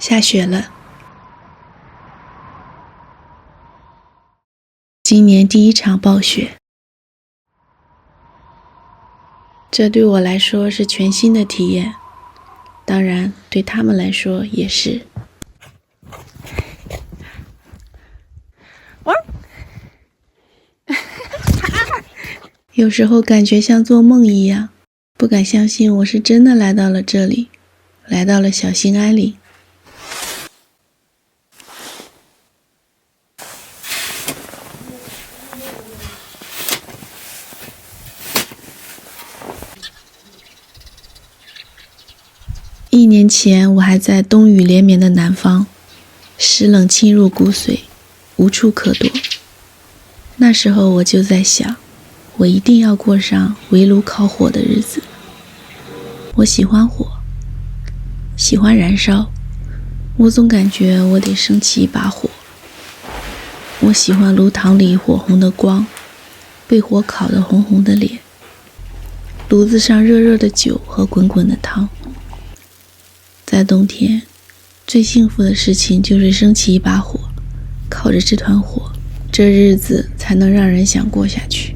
下雪了。今年第一场暴雪，这对我来说是全新的体验，当然对他们来说也是。有时候感觉像做梦一样，不敢相信我是真的来到了这里，来到了小兴安岭。1年前，我还在冬雨连绵的南方，湿冷侵入骨髓，无处可躲。那时候我就在想，我一定要过上围炉烤火的日子。我喜欢火，喜欢燃烧，我总感觉我得升起一把火。我喜欢炉膛里火红的光，被火烤得红红的脸，炉子上热热的酒和滚滚的汤。在冬天，最幸福的事情就是升起一把火，靠着这团火，这日子才能让人想过下去。